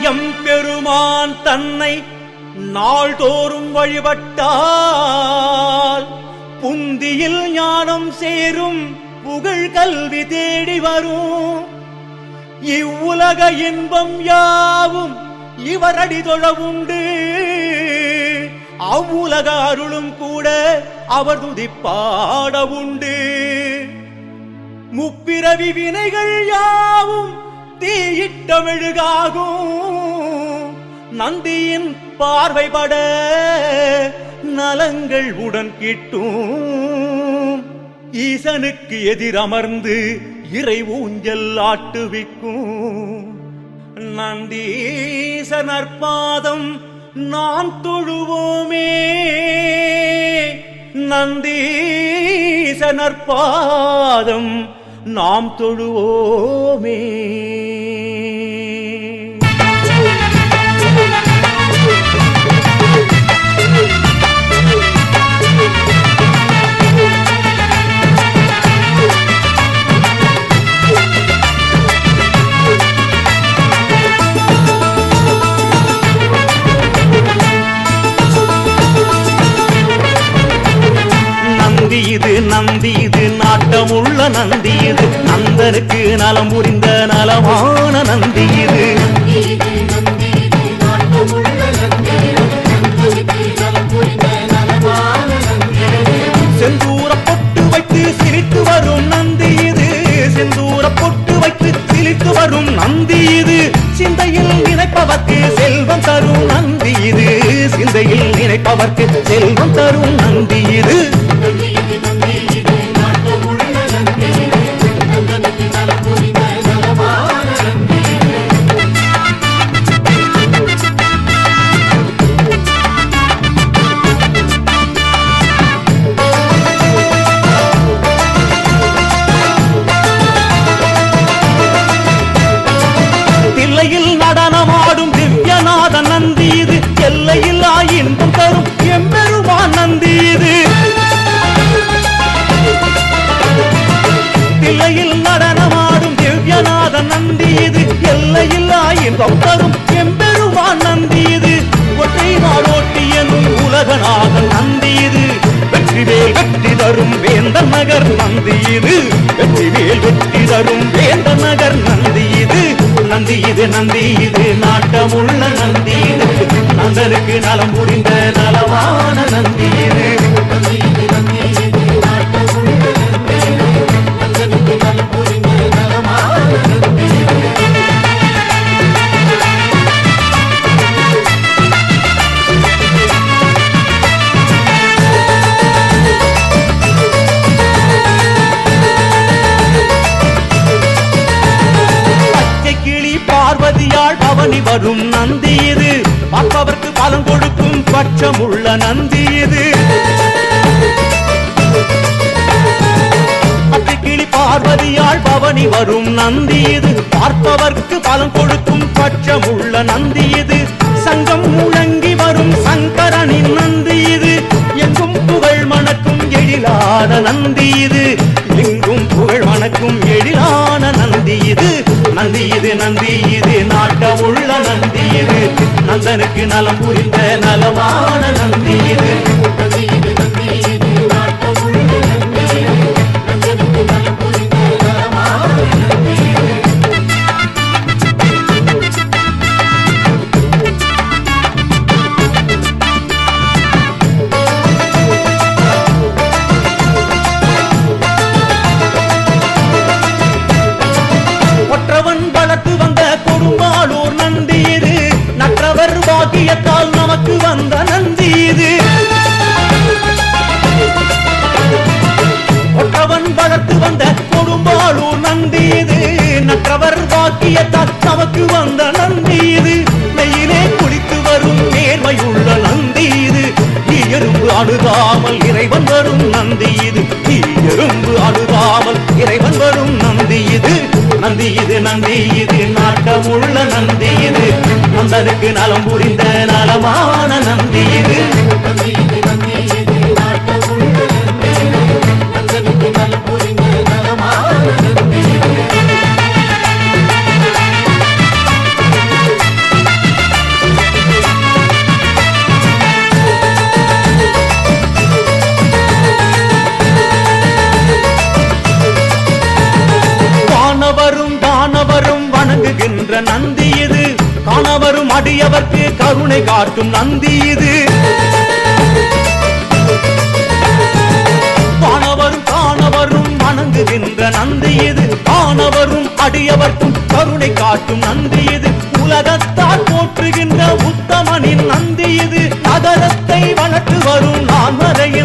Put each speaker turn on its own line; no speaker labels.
எம்பெருமான் தன்னை நாள்தோறும் வழிபட்டால் புந்தியில் ஞானம் சேரும் புகழ் கல்வி தேடி வரும். இவ்வுலக இன்பம் யாவும் இவரடி தொழவுண்டு. அவ்வுலக அருளும் கூட அவர் துதிப்பாட உண்டு. முப்பிரவி வினைகள் யாவும் தீயிட்ட மெழுகாகும். நந்தியின் பார்வைபட நலங்கள் உடன் கிட்டும். ஈசனுக்கு எதிரமர்ந்து இறை ஊஞ்சல் ஆட்டுவிக்கும். நந்தீசனர் பாதம் நாம் தொழுவோமே. நந்தீசனர் பாதம் நாம் தொழுவோமே. நந்தி இது நாட்டமுள்ள நந்தி இது. நந்தனுக்கு நலம் புரிந்த நலமான நந்தி இது. செந்தூர பொட்டு வைத்து சிரித்து வரும் நந்தி இது. செந்தூர பொட்டு வைத்து சிரித்து வரும் நந்தி இது. சிந்தையில் நினைப்பவர்க்கு செல்வம் தரும் நந்தி இது. சிந்தையில் நினைப்பவர்க்கு செல்வம் தரும் நந்தி இது. தில்லையில் நடனமாடும் திவ்யநாத நந்தி இது. எல்லையில் இன்பம் தரும் எம்பெருமான் நந்தி இது. தில்லையில் நடனமாடும் திவ்யநாத நந்தி இது. எல்லையில் இன்பம் தரும் எம்பெருமான் நந்தி இது. ஒற்றை நாடோட்டி என்னும் உலகநாதன் நந்தி இது. வெற்றிவேல் வெற்றி தரும் வேந்தன் நகர் நந்தி இது. வெற்றிவேல் வெற்றி தரும் வேந்தன் நகர் நந்தி இது. நந்தி இது நந்தி இது நாட்டமுள்ள நந்தி இது. நந்தனுக்கு நலம் புரிந்த நலமான நந்தி இது. பார்வதியாள் பவனி வரும் நந்தி இது. பார்ப்பவர்க்கு பலன் கொடுக்கும் பட்சமுள்ள நந்தி இது. அத்திக்கிளி பார்வதியாள் பவனி வரும் நந்தி இது. பார்ப்பவர்க்கு பலன் கொடுக்கும் பட்சமுள்ள நந்தி இது. சங்கம் முழங்கி வரும் சங்கரனின் நந்தி இது. எங்கும் புகழ் மணக்கும் எழிலான நந்தி இது. எங்கும் புகழ் மணக்கும் எழிலான நந்தி இது. நந்தி இது நந்தி இது நாட்டமுள்ள நந்தி இது. நந்தனுக்கு நலம் புரிந்த நலமான நந்தி இது. பாக்கியத்தால் நமக்கு வந்த நந்தி இது. ஒற்றவன் வளர்த்து வந்த கொடும்பாளூர் நந்தி இது. நற்றவர் பாக்கியத்தால் நமக்கு வந்த நந்தி இது. நெய்யிலே குளித்து வரும் நேர்மையுள்ள நந்தி இது. எறும்பு அணுகாமல் இறைவன் வரும் நந்தி இது. எறும்பு அணுகாமல் இறைவன் வரும் நந்தி இது. நந்தி இது நந்தி இது நாட்டமுள்ள நந்தி இது. நந்தனுக்கு நலம் புரிந்த நலமான நந்தி இது. போற்றுகின்ற நந்தி இது காணவரும் அடியவர்க்கு கருணை காட்டும் நந்தி இது காணவரும் வணங்குகின்ற நந்தி இது காணவரும் அடியவர்க்கும் கருணை காட்டும் நந்தி இது உலகத்தால் போற்றுகின்ற உத்தமனின் நந்தி இது நகரத்தை வளர்த்து வரும் நான்மறையின்